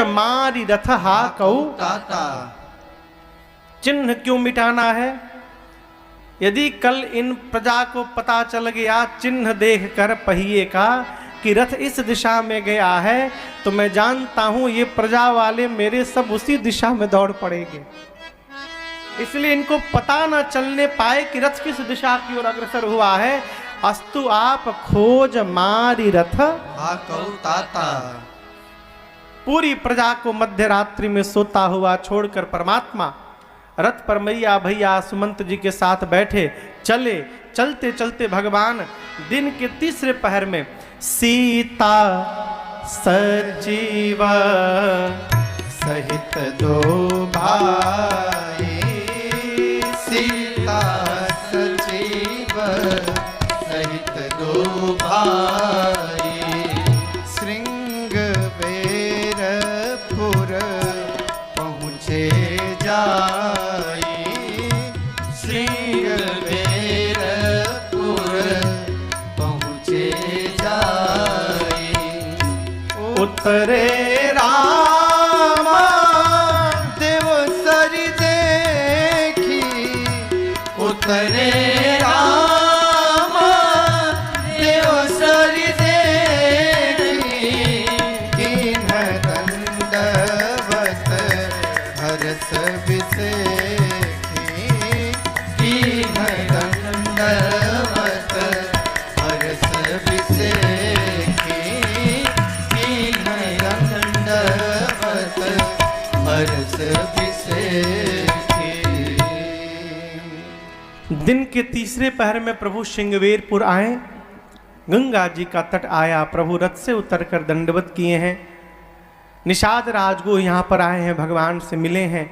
मारी रथ हा कऊ ताता। चिन्ह क्यों मिटाना है? यदि कल इन प्रजा को पता चल गया चिन्ह देखकर पहिए का कि रथ इस दिशा में गया है, तो मैं जानता हूं ये प्रजा वाले मेरे सब उसी दिशा में दौड़ पड़ेंगे। इसलिए इनको पता न चलने पाए कि रथ किस दिशा की ओर अग्रसर हुआ है। अस्तु आप खोज मारी रथ हा कऊ ताता। पूरी प्रजा को मध्य रात्रि में सोता हुआ छोड़कर परमात्मा रथ पर मैया भैया सुमंत जी के साथ बैठे चले। चलते चलते भगवान दिन के तीसरे पहर में सीता सजीव सहित दो भाई, सीता सजीव सहित दो भाई, श्रृंगवेरपुर पहुँचे जाई, श्रृंगवेरपुर पहुँचे जाई। उतरे उतरे राम देव सरि देखी, कीन्ह दंडवत हरस बिसेखी, कीन्ह दंडवत हरस बिसेखी, कीन्ह दंडवत हरस बिसेखी। दिन के तीसरे पहर में प्रभु श्रृंगवेरपुर आए। गंगा जी का तट आया, प्रभु रथ से उतरकर दंडवत किए हैं। निषाद राजगुरु यहाँ पर आए हैं, भगवान से मिले हैं।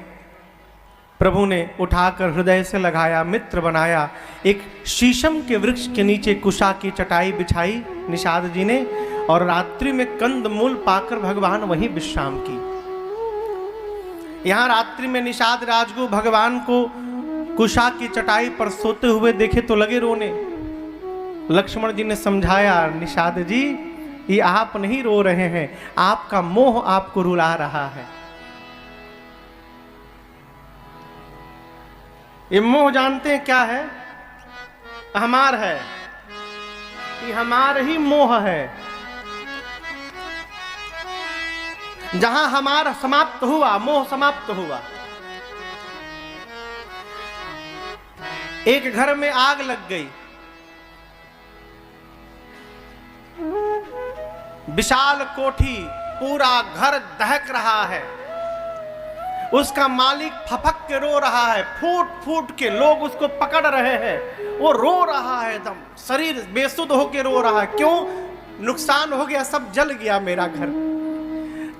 प्रभु ने उठाकर हृदय से लगाया, मित्र बनाया। एक शीशम के वृक्ष के नीचे कुशा की चटाई बिछाई निषाद जी ने, और रात्रि में कंद मूल पाकर भगवान वहीं विश्राम की। यहाँ रात्रि में निषाद राजगुरु भगवान को कुशा की चटाई पर सोते हुए देखे तो लगे रोने। लक्ष्मण जी ने समझाया, निषाद जी ये आप नहीं रो रहे हैं, आपका मोह आपको रुला रहा है। ये मोह जानते हैं क्या है? हमार है, ये हमार ही मोह है। जहां हमारा समाप्त हुआ, मोह समाप्त हुआ। एक घर में आग लग गई, विशाल कोठी, पूरा घर दहक रहा है। उसका मालिक फपक के रो रहा है, फूट फूट के लोग उसको पकड़ रहे हैं। वो रो रहा है, एकदम शरीर बेसुध होके रो रहा है। क्यों? नुकसान हो गया, सब जल गया मेरा घर।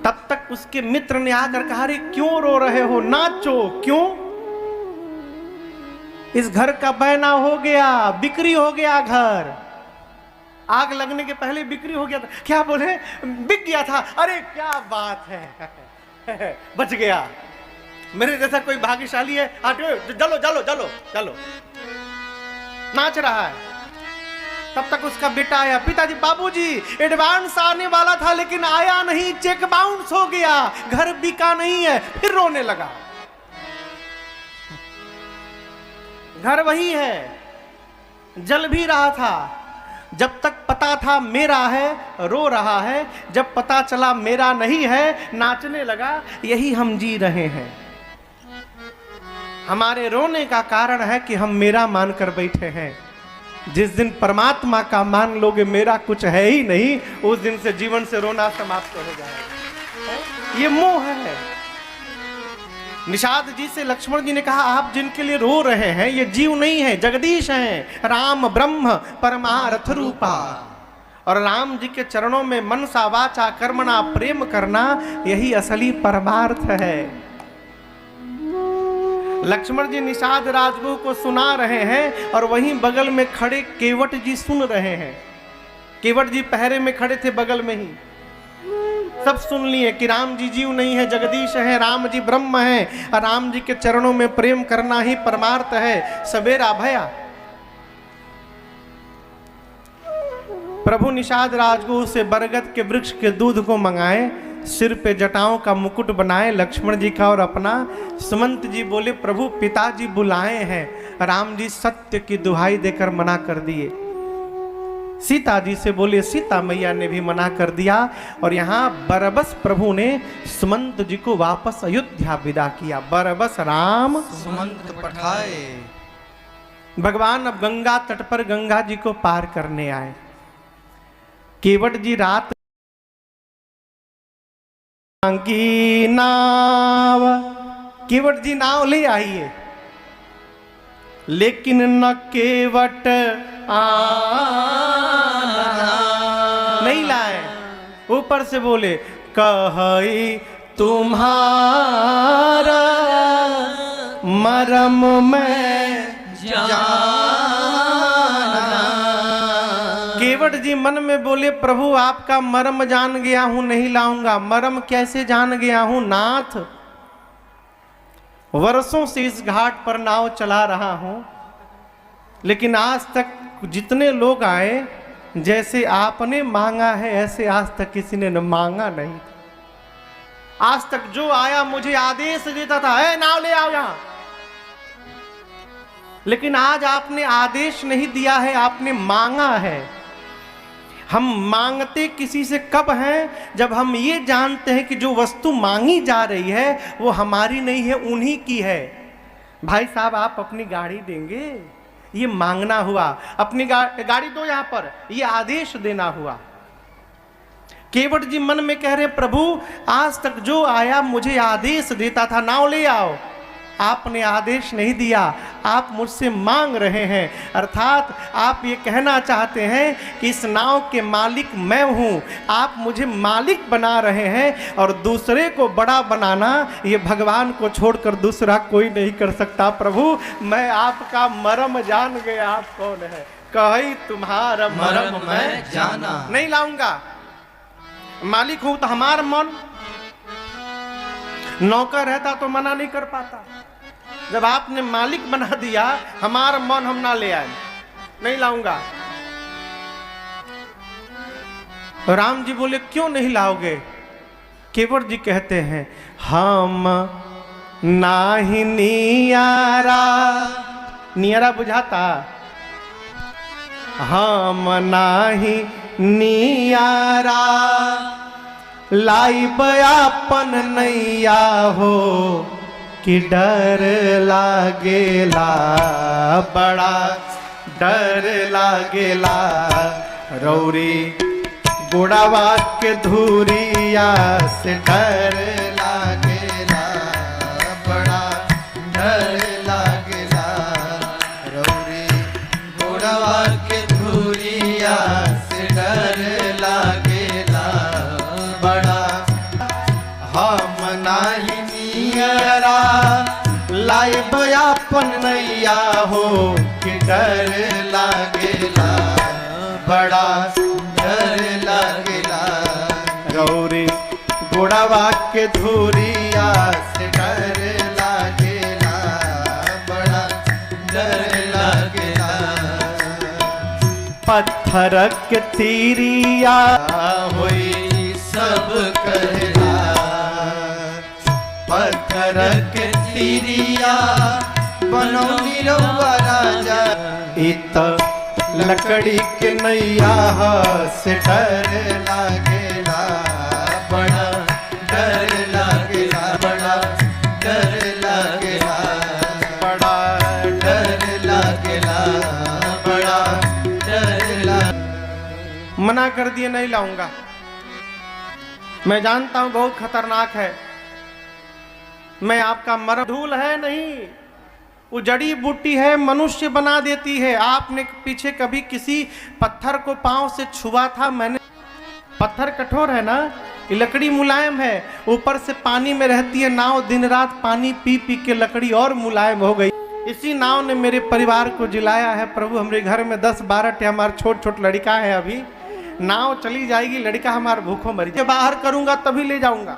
तब तक उसके मित्र ने आकर कहा, अरे क्यों रो रहे हो, नाचो। क्यों? इस घर का बहना हो गया, बिक्री हो गया घर। आग लगने के पहले बिक्री हो गया था। क्या बोले? बिक गया था। अरे क्या बात है, बच गया। मेरे जैसा कोई भाग्यशाली है? चलो चलो चलो चलो। नाच रहा है। तब तक उसका बेटा आया, पिताजी बाबूजी एडवांस आने वाला था लेकिन आया नहीं, चेक बाउंस हो गया, घर बिका नहीं है। फिर रोने लगा। घर वही है, जल भी रहा था। जब तक पता था मेरा है, रो रहा है। जब पता चला मेरा नहीं है, नाचने लगा। यही हम जी रहे हैं। हमारे रोने का कारण है कि हम मेरा मानकर बैठे हैं। जिस दिन परमात्मा का मान लोगे मेरा कुछ है ही नहीं, उस दिन से जीवन से रोना समाप्त हो जाएगा। ये मोह है। निषाद जी से लक्ष्मण जी ने कहा, आप जिनके लिए रो रहे हैं ये जीव नहीं है, जगदीश हैं, राम ब्रह्म परमार्थ रूपा। और राम जी के चरणों में मनसा वाचा कर्मणा प्रेम करना, यही असली परमार्थ है। लक्ष्मण जी निषाद राजगुरु को सुना रहे हैं और वहीं बगल में खड़े केवट जी सुन रहे हैं। केवट जी पहरे में खड़े थे बगल में ही। सब सुन लिए कि राम जी जीव नहीं है, जगदीश है, राम जी ब्रह्म है, राम जी के चरणों में प्रेम करना ही परमार्थ है। सवेरा भया। प्रभु निषाद राजगुरु से बरगद के वृक्ष के दूध को मंगाए, सिर पे जटाओं का मुकुट बनाए, लक्ष्मण जी का और अपना। सुमंत जी बोले प्रभु पिताजी बुलाए हैं। राम जी सत्य की दुहाई देकर मना कर दिए। सीता जी से बोले, सीता मैया ने भी मना कर दिया। और यहाँ बरबस प्रभु ने सुमंत जी को वापस अयोध्या विदा किया। बरबस राम सुमंत पठाए। भगवान अब गंगा तट पर गंगा जी को पार करने आए। केवट जी रात की नाव, केवट जी नाव ले आइए, लेकिन न केवट नहीं लाए। ऊपर से बोले कही तुम्हारा मरम में केवट जी मन में बोले प्रभु आपका मरम जान गया हूं, नहीं लाऊंगा। मरम कैसे जान गया हूं नाथ? वर्षों से इस घाट पर नाव चला रहा हूं, लेकिन आज तक जितने लोग आए जैसे आपने मांगा है ऐसे आज तक किसी ने मांगा नहीं। आज तक जो आया मुझे आदेश देता था, ए नाव ले आओ यहां, लेकिन आज आपने आदेश नहीं दिया है, आपने मांगा है। हम मांगते किसी से कब हैं? जब हम ये जानते हैं कि जो वस्तु मांगी जा रही है वो हमारी नहीं है, उन्हीं की है। भाई साहब आप अपनी गाड़ी देंगे, ये मांगना हुआ। अपनी गाड़ी दो यहां पर, ये आदेश देना हुआ। केवट जी मन में कह रहे प्रभु आज तक जो आया मुझे आदेश देता था, नाव ले आओ। आपने आदेश नहीं दिया, आप मुझसे मांग रहे हैं। अर्थात आप ये कहना चाहते हैं कि इस नाव के मालिक मैं हूं, आप मुझे मालिक बना रहे हैं। और दूसरे को बड़ा बनाना ये भगवान को छोड़कर दूसरा कोई नहीं कर सकता। प्रभु मैं आपका मरम जान गया, आप कौन है? कही तुम्हारा मरम मैं जाना। नहीं लाऊंगा। मालिक हूं तो हमारा मन, नौकर रहता तो मना नहीं कर पाता। जब आपने मालिक बना दिया, हमारा मन हम ना ले आए, नहीं लाऊंगा। राम जी बोले क्यों नहीं लाओगे? केवट जी कहते हैं हम नाही नियारा, नियारा बुझाता, हम नाही नियारा लाई बयापन नैया हो कि डर लागेला, बड़ा डर लागेला। रौरी गुड़ावा के धूरिया से डर लागेला, बड़ा डर लागेला। रौरी गुड़ावा के धूरिया से डर लागेला, बड़ा। हम नाही नियरा लाई बयापन नैया हो कि डर लागेला, बड़ा डर लागेला। गौरी गुड़ावा के धूरिया से डर लागेला, बड़ा डर लागेला। पत्थर के तीरिया होई सब कहला, पत्थर के तीरिया बनौनी रउआ राजा। इत लकड़ी के नैया से डर लागेला, बड़ा डर लागेला, बड़ा डर लागेला, बड़ा डर लागेला, बड़ा डर लागेला। मना कर दिए नहीं लाऊंगा। मैं जानता हूं बहुत खतरनाक है, मैं आपका मरम धूल है नहीं, वो जड़ी बूटी है, मनुष्य बना देती है। आपने पीछे कभी किसी पत्थर को पांव से छुआ था? मैंने, पत्थर कठोर है ना, ये लकड़ी मुलायम है, ऊपर से पानी में रहती है नाव, दिन रात पानी पी पी के लकड़ी और मुलायम हो गई। इसी नाव ने मेरे परिवार को जिलाया है। प्रभु हमारे घर में 10-12 हमारे छोट छोट लड़का है, अभी नाव चली जाएगी, लड़का हमारा भूखों मरी जाए। बाहर करूंगा तभी ले जाऊंगा,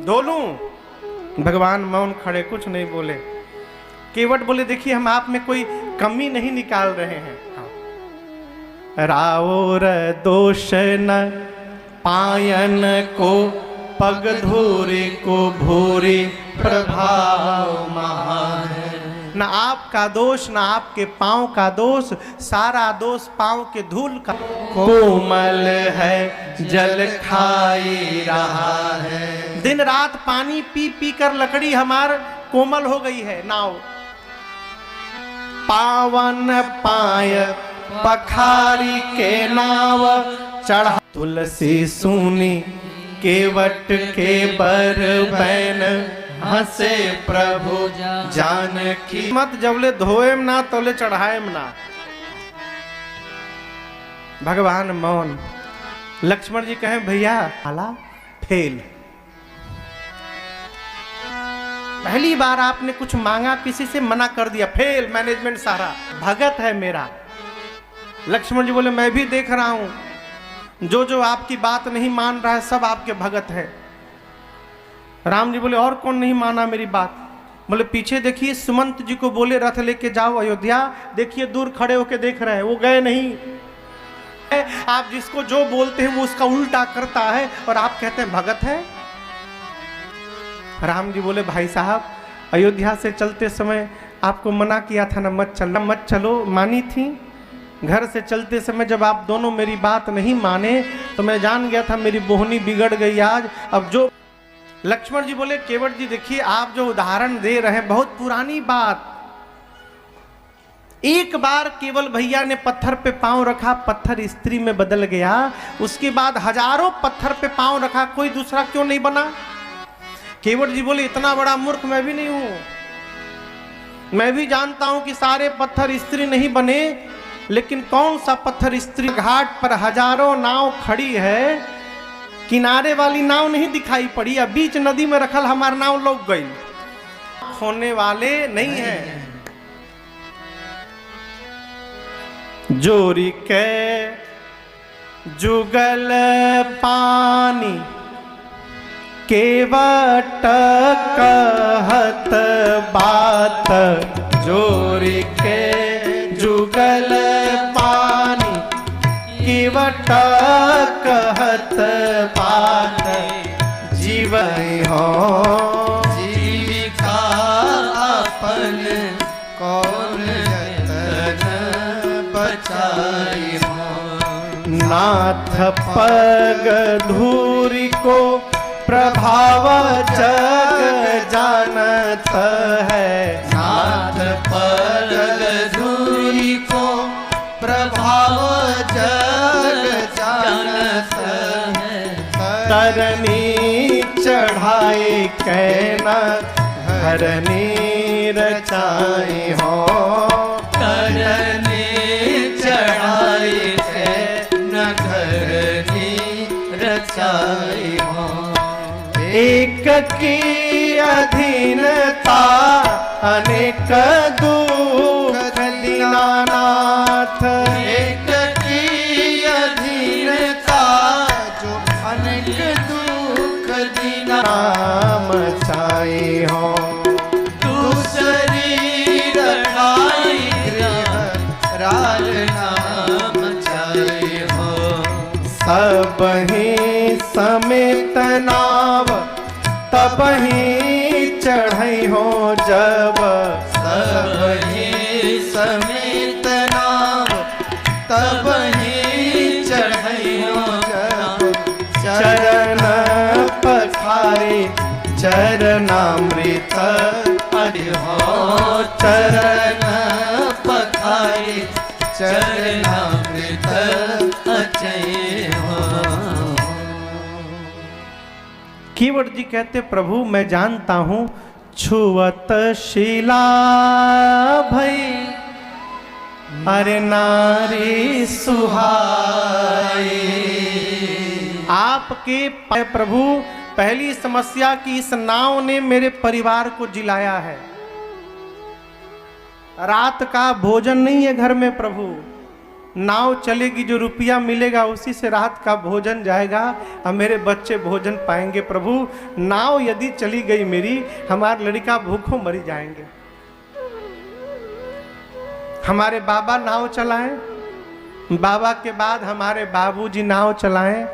धो लूं। भगवान मौन खड़े, कुछ नहीं बोले। केवट बोले देखिए हम आप में कोई कमी नहीं निकाल रहे हैं, रावर दोष न पायन को पग धूरे को भूरे प्रभाव महान है। न आपका दोष न आपके पांव का दोष, सारा दोष पांव के धूल का। कोमल है जल खाई रहा है। दिन रात पानी पी पी कर लकड़ी हमार कोमल हो गई है नाव। पावन पाय पखारी के नाव चढ़ा, तुलसी सुनी केवट के बर बैन हंसे प्रभु जानकी। मत जबले धोएम ना तोले चढ़ाएम ना। भगवान मौन। लक्ष्मण जी कहें भैया आला फेल। पहली बार आपने कुछ मांगा, किसी से मना कर दिया, फेल मैनेजमेंट सारा। भगत है मेरा। लक्ष्मण जी बोले मैं भी देख रहा हूं, जो जो आपकी बात नहीं मान रहा है सब आपके भगत है। राम जी बोले और कौन नहीं माना मेरी बात? बोले पीछे देखिए सुमंत जी को बोले रथ लेके जाओ अयोध्या, देखिए दूर खड़े होके देख रहे हैं, वो गए नहीं। आप जिसको जो बोलते हैं वो उसका उल्टा करता है और आप कहते हैं भगत है। राम जी बोले भाई साहब अयोध्या से चलते समय आपको मना किया था ना मत चलो, मानी थी। घर से चलते समय जब आप दोनों मेरी बात नहीं माने तो मैं जान गया था मेरी बोहनी बिगड़ गई आज। अब जो लक्ष्मण जी बोले केवट जी देखिए आप जो उदाहरण दे रहे हैं बहुत पुरानी बात। एक बार केवल भैया ने पत्थर पे पांव रखा, पत्थर स्त्री में बदल गया। उसके बाद हजारों पत्थर पे पांव रखा, कोई दूसरा क्यों नहीं बना? केवट जी बोले इतना बड़ा मूर्ख मैं भी नहीं हूं। मैं भी जानता हूं कि सारे पत्थर स्त्री नहीं बने, लेकिन कौन सा पत्थर स्त्री? घाट पर हजारों नाव खड़ी है, किनारे वाली नाव नहीं दिखाई पड़ी, अब बीच नदी में रखल हमार नाव लोग गई। खोने वाले नहीं है। जोरी के जुगल पानी केवट कहत बात। जोरी के जुगल पानी केवट कहत बात। जीवई हो जीविका अपन कौन जतन बचाई हो। नाथ पग धूरी को प्रभाव जग जानत है। नाथ पग धूरी को प्रभाव जग जानत है। तरनी चढ़ाई कैना हरनी रचाई हो। तरनी चढ़ाई से न घरनी रचाई हो। एक की अधीनता अनेक दुख दीनानाथ। एक की अधीनता जो अनेक दुख दीना नाम चाही हो। दूसरी रखाई गृह राज नाम चाही हो। सब ही समेत नाव तब ही चढ़ई हो जब। सब ही समेत नाव तब ही चढ़ई हो जब। चरण पखारे चरणामृत हरि हो। चरण पखारे चरणामृत अचय हो। केवट जी कहते प्रभु मैं जानता हूं छुवत शिला भई अरे नारी सुहाई। आपके प्रभु पहली समस्या की इस नाव ने मेरे परिवार को जिलाया है। रात का भोजन नहीं है घर में प्रभु, नाव चलेगी जो रुपया मिलेगा उसी से रात का भोजन जाएगा और मेरे बच्चे भोजन पाएंगे। प्रभु नाव यदि चली गई मेरी, हमारे लड़का भूखों मरी जाएंगे। हमारे बाबा नाव चलाएं, बाबा के बाद हमारे बाबूजी नाव चलाएं,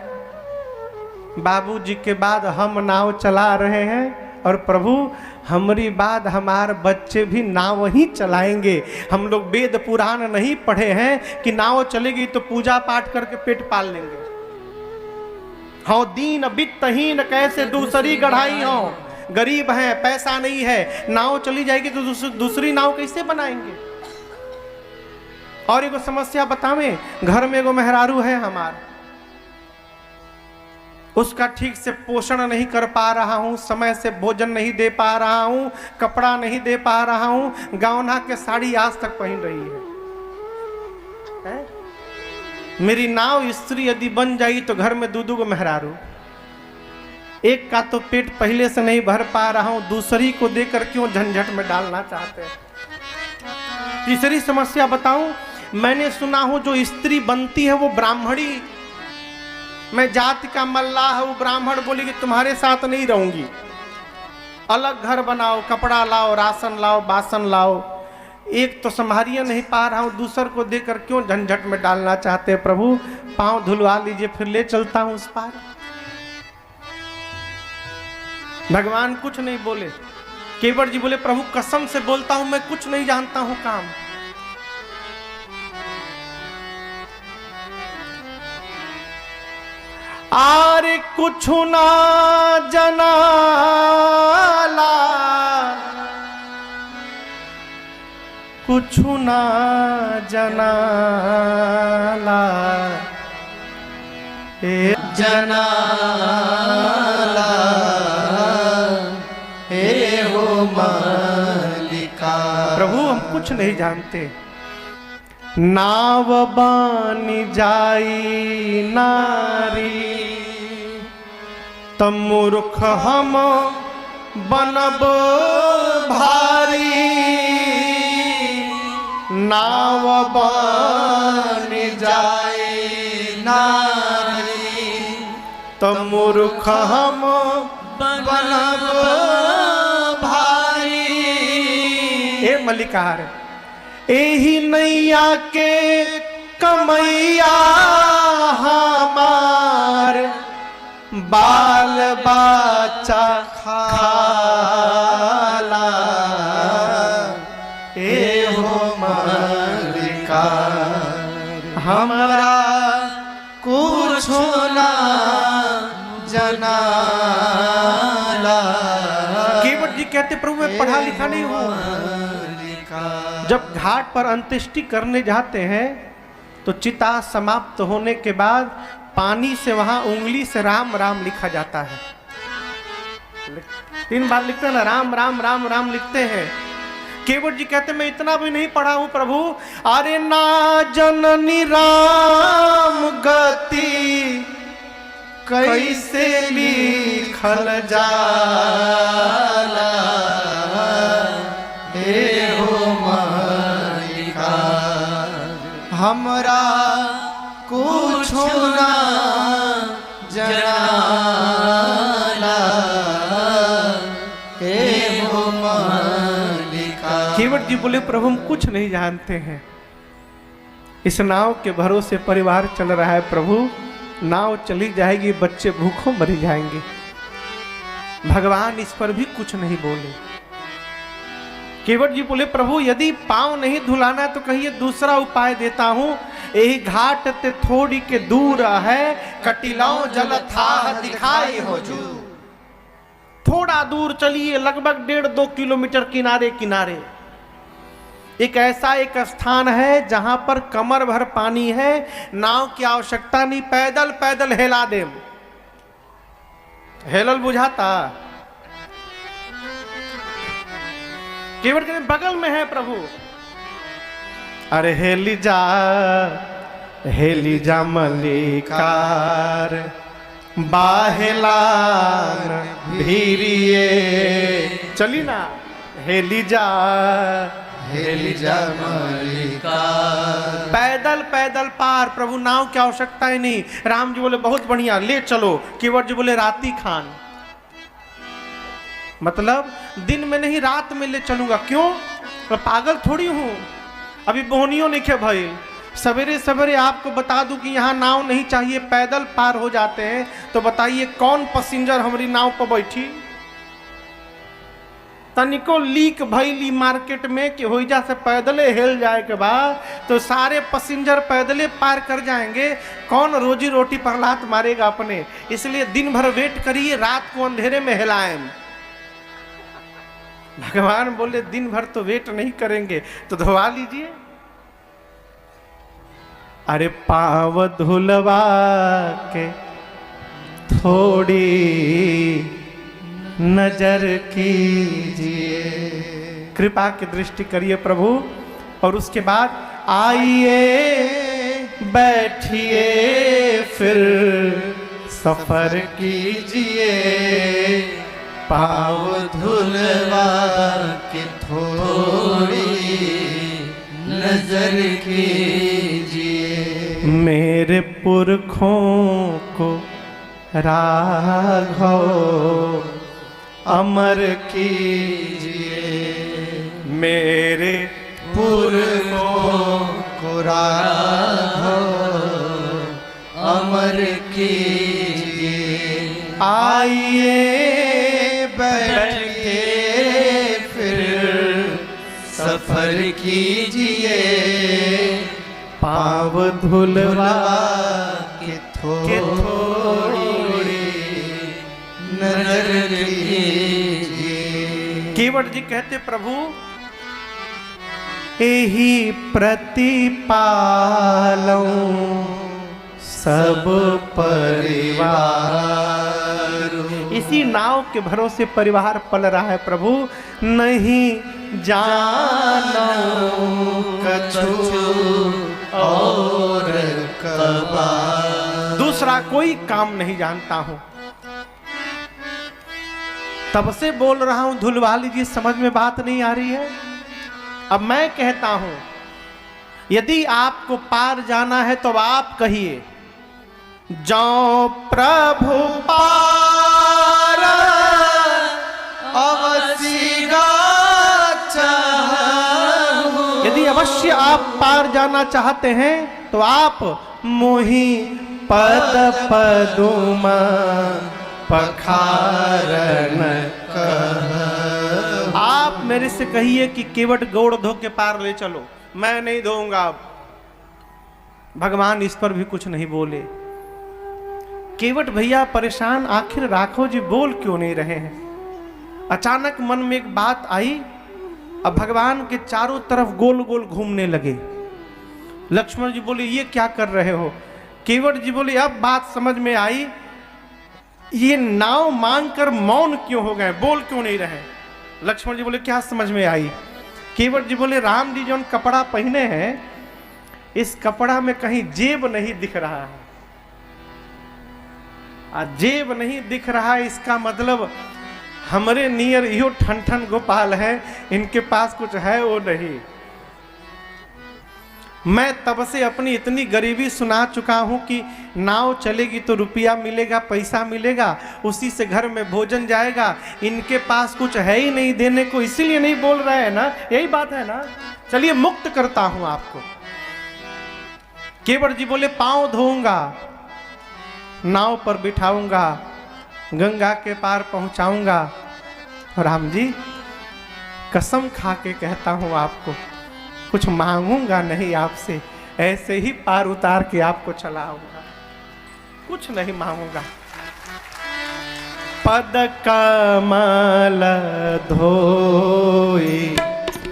बाबूजी के बाद हम नाव चला रहे हैं और प्रभु हमारी बाद हमारे बच्चे भी नाव ही चलाएंगे। हम लोग वेद पुराण नहीं पढ़े हैं कि नाव चलेगी तो पूजा पाठ करके पेट पाल लेंगे। हाँ, दीन वित्तहीन कैसे दूसरी गढ़ाई हो, गरीब हैं, पैसा नहीं है, नाव चली जाएगी तो दूसरी नाव कैसे बनाएंगे। और एगो समस्या बतावे, घर में एगो मेहरारू है हमार, उसका ठीक से पोषण नहीं कर पा रहा हूं, समय से भोजन नहीं दे पा रहा हूं, कपड़ा नहीं दे पा रहा हूं, गावना के साड़ी आज तक पहन रही है? मेरी नाव स्त्री यदि बन जाई तो घर में दू को मेहरारू, एक का तो पेट पहले से नहीं भर पा रहा हूं, दूसरी को देकर क्यों झंझट में डालना चाहते हैं। तीसरी समस्या बताऊं, मैंने सुना हूं जो स्त्री बनती है वो ब्राह्मणी, मैं जाति का मल्लाह हूं, ब्राह्मण बोली कि तुम्हारे साथ नहीं रहूंगी, अलग घर बनाओ, कपड़ा लाओ, राशन लाओ, बासन लाओ। एक तो संभालिए नहीं पा रहा हूं, दूसर को देकर क्यों झंझट में डालना चाहते हैं। प्रभु पांव धुलवा लीजिए, फिर ले चलता हूं उस पार। भगवान कुछ नहीं बोले। केवट जी बोले प्रभु कसम से बोलता हूं मैं कुछ नहीं जानता हूं काम। आरे कुछ ना जनाला, कुछ ना जनाला, ए जनाला हे हो मालिका। प्रभु हम कुछ नहीं जानते। नाव बानी जाई नारी, तम मूर्ख हम बनब भारी। नाव बानी जाई नारी, तम मूर्ख हम बनब भारी। ए मल्लिकार, एही नैया के कमैया हमार, बाल बच्चा खाला। ए हो मालिका, हमरा कुछ ना जनाला। केवट जी कहते प्रभु मैं पढ़ा लिखा नहीं हूं। जब घाट पर अंत्येष्टि करने जाते हैं तो चिता समाप्त होने के बाद पानी से वहां उंगली से राम राम लिखा जाता है। 3 बार लिखते हैं ना, राम राम राम राम लिखते हैं। केवट जी कहते मैं इतना भी नहीं पढ़ा हूं प्रभु। अरे ना जननी राम गति कैसे लिखल जाला। हे हो मालिका, हमरा कुछ ना जनाला। हे हो मालिका। केवट जी बोले प्रभु हम कुछ नहीं जानते हैं। इस नाव के भरोसे परिवार चल रहा है प्रभु, नाव चली जाएगी, बच्चे भूखों मर जाएंगे। भगवान इस पर भी कुछ नहीं बोले। केवट जी बोले प्रभु यदि पांव नहीं धुलाना तो कहिए दूसरा उपाय देता हूं। यही घाट ते थोड़ी के दूर है, कटिलाओ जल था दिखाई हो जू। थोड़ा दूर चलिए, लगभग 1.5-2 किलोमीटर किनारे किनारे एक ऐसा एक स्थान है जहां पर कमर भर पानी है, नाव की आवश्यकता नहीं, पैदल पैदल हेला दे। हेलल बुझाता। केवट के बगल में है प्रभु। अरे हेली जा मल्लिकार, बाहेलान भीरिए। चली ना, हेली जा मल्लिका। पैदल पैदल पार। प्रभु नाव की आवश्यकता ही नहीं। राम जी बोले बहुत बढ़िया, ले चलो। केवट जी बोले राती खान, मतलब दिन में नहीं रात में ले चलूंगा। क्यों? मैं पागल थोड़ी हूं, अभी बोहनियों नहीं खे भइल, सवेरे सवेरे आपको बता दूं कि यहाँ नाव नहीं चाहिए, पैदल पार हो जाते हैं, तो बताइए कौन पैसेंजर हमारी नाव पर बैठी? तनिको लीक भैली मार्केट में कि होइजा से पैदले हिल जाए के बाद तो सारे पैसेंजर पैदले पार कर जाएंगे। कौन रोजी रोटी पर लात मारेगा अपने? इसलिए दिन भर वेट करिए, रात को अंधेरे में हिलाएं। भगवान बोले दिन भर तो वेट नहीं करेंगे तो धोवा लीजिए। अरे पाँव धुलवा के थोड़ी नजर कीजिए, कृपा की दृष्टि करिए प्रभु। और उसके बाद आइए बैठिए फिर सफर कीजिए, पाँव धुलवा के थोड़ी नजर कीजिए, मेरे पुरखों को राघव अमर कीजिए, मेरे पुरखों को राघव अमर कीजिए। आइए बैठिए फिर सफर कीजिए, पाँव धुलवा के थोड़ी नजर कीजिए। केवट जी कहते प्रभु एही प्रतिपालौ सब परिवार, इसी नाव के भरोसे परिवार पल रहा है प्रभु। नहीं जानो कछु और कबार, दूसरा कोई काम नहीं जानता हूं, तब से बोल रहा हूं धुलवा लीजिए, समझ में बात नहीं आ रही है। अब मैं कहता हूं यदि आपको पार जाना है तो आप कहिए जो प्रभु पार अवश्य चाहूं। यदि अवश्य आप पार जाना चाहते हैं तो आप मोहि पद पदुम पखारन कह। आप मेरे से कहिए कि केवट गोड़ धो के पार ले चलो, मैं नहीं धोऊंगा। अब भगवान इस पर भी कुछ नहीं बोले। केवट भैया परेशान, आखिर राघव जी बोल क्यों नहीं रहे हैं? अचानक मन में एक बात आई। अब भगवान के चारों तरफ गोल गोल घूमने लगे। लक्ष्मण जी बोले ये क्या कर रहे हो? केवट जी बोले अब बात समझ में आई, ये नाव मांगकर मौन क्यों हो गए, बोल क्यों नहीं रहे? लक्ष्मण जी बोले क्या समझ में आई? केवट जी बोले राम जी जो कपड़ा पहने हैं इस कपड़ा में कहीं जेब नहीं दिख रहा है। जेब नहीं दिख रहा है इसका मतलब हमारे नियर यो ठन ठन गोपाल है, इनके पास कुछ है वो नहीं। मैं तब से अपनी इतनी गरीबी सुना चुका हूं कि नाव चलेगी तो रुपया मिलेगा, पैसा मिलेगा, उसी से घर में भोजन जाएगा। इनके पास कुछ है ही नहीं देने को, इसीलिए नहीं बोल रहे हैं ना, यही बात है ना। चलिए मुक्त करता हूं आपको। केवट जी बोले पांव धोऊंगा, नाव पर बिठाऊंगा, गंगा के पार पहुंचाऊंगा। राम जी कसम खा के कहता हूं आपको, कुछ मांगूंगा नहीं आपसे, ऐसे ही पार उतार के आपको चला आऊंगा, कुछ नहीं मांगूंगा। पद कमल धोई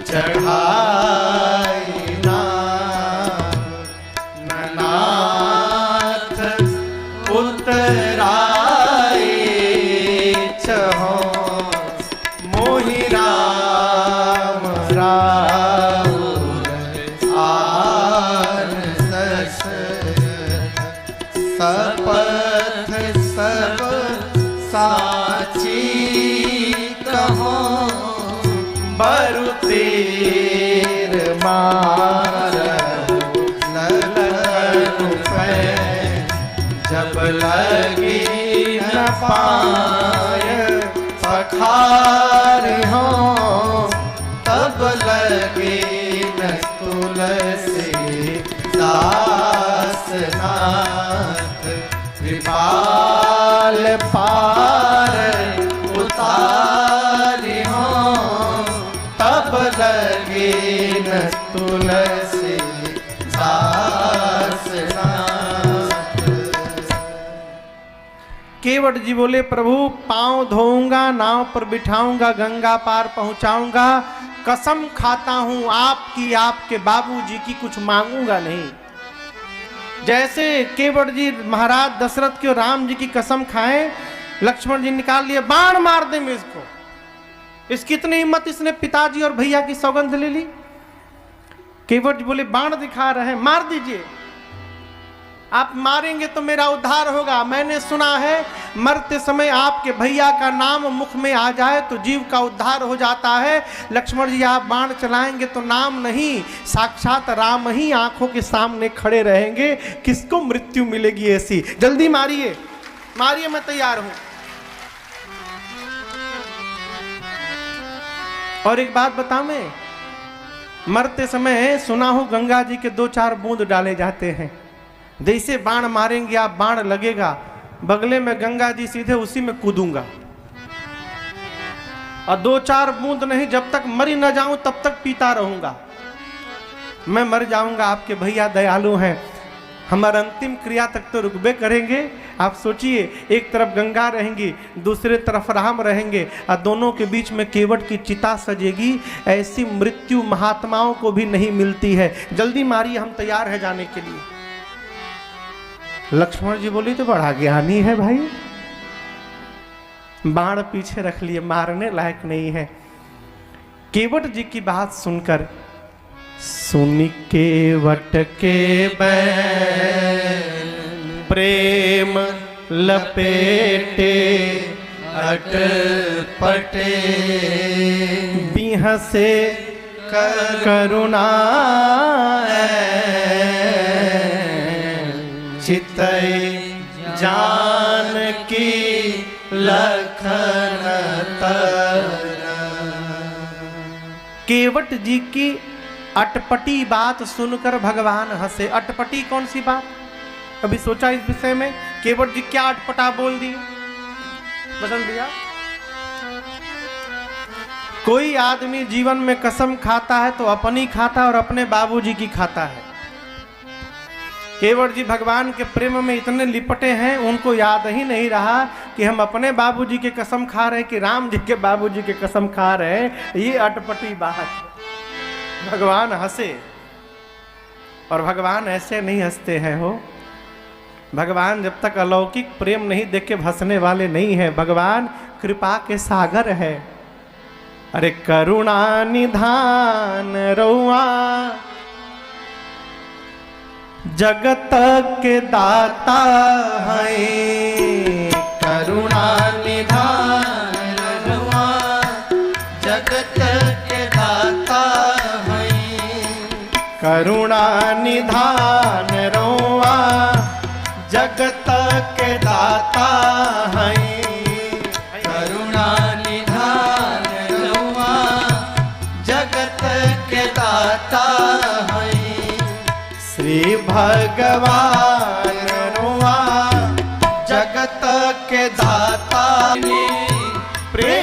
चढ़ाई नाथ उतराई चहो मोहि राम राम सपथ सब साची कहो बरु तीर मार ललन पे जब लगी न पाय पखार हो तब लगी न तुलसी दासनाथ कृपाल पार उतारी हो तब लगे न तुलसी दासनाथ। केवट जी बोले प्रभु पांव धोऊंगा, नाव पर बिठाऊंगा, गंगा पार पहुंचाऊंगा, कसम खाता हूं आपकी, आपके बाबूजी की कुछ मांगूंगा नहीं। जैसे केवट जी महाराज दशरथ की और राम जी की कसम खाएं, लक्ष्मण जी निकाल लिए बाण मार दे मैं इसको। इसकी इतनी हिम्मत, इसने पिताजी और भैया की सौगंध ले ली। केवट जी बोले बाण दिखा रहे हैं, मार दीजिए, आप मारेंगे तो मेरा उद्धार होगा। मैंने सुना है मरते समय आपके भैया का नाम मुख में आ जाए तो जीव का उद्धार हो जाता है। लक्ष्मण जी आप बाण चलाएंगे तो नाम नहीं, साक्षात राम ही आंखों के सामने खड़े रहेंगे, किसको मृत्यु मिलेगी ऐसी। जल्दी मारिए, मारिए, मैं तैयार हूं। और एक बात बताऊं, मैं मरते समय सुना हूं गंगा जी के 2-4 बूंद डाले जाते हैं। जैसे बाण मारेंगे आप, बाण लगेगा बगले में गंगा जी, सीधे उसी में कूदूंगा और 2-4 बूंद नहीं, जब तक मरी न जाऊं तब तक पीता रहूंगा। मैं मर जाऊंगा, आपके भैया दयालु हैं, हमारा अंतिम क्रिया तक तो रुकबे करेंगे। आप सोचिए, एक तरफ गंगा रहेंगी, दूसरे तरफ राम रहेंगे और दोनों के बीच में केवट की चिता सजेगी। ऐसी मृत्यु महात्माओं को भी नहीं मिलती है। जल्दी मारिए, हम तैयार है जाने के लिए। लक्ष्मण जी बोली तो बड़ा ज्ञानी है भाई, बाण पीछे रख लिए, मारने लायक नहीं है। केवट जी की बात सुनकर, सुन केवट के बैल प्रेम लपेटे अटपटे बिहसे करुणा चितई जान की लखन तरा। केवट जी की अटपटी बात सुनकर भगवान हंसे। अटपटी कौन सी बात, कभी सोचा इस विषय में? केवट जी क्या अटपटा बोल दिए बसंत भैया? कोई आदमी जीवन में कसम खाता है तो अपनी खाता है और अपने बाबूजी की खाता है। केवट जी भगवान के प्रेम में इतने लिपटे हैं, उनको याद ही नहीं रहा कि हम अपने बाबूजी की कसम खा रहे हैं कि राम जी के बाबूजी की कसम खा रहे हैं। ये अटपटी बात। भगवान हंसे, और भगवान ऐसे नहीं हंसते हैं हो। भगवान जब तक अलौकिक प्रेम नहीं देख के हंसने वाले नहीं है। भगवान कृपा के सागर है। अरे करुणा निधान रउआ जगत के दाता है। करुणा निधान रउआ जगत के दाता है। करुणा निधान रउआ जगत के दाता है। करुणा निधान रउआ जगत के दाता है। श्री भगवान रउआ जगत के दाता।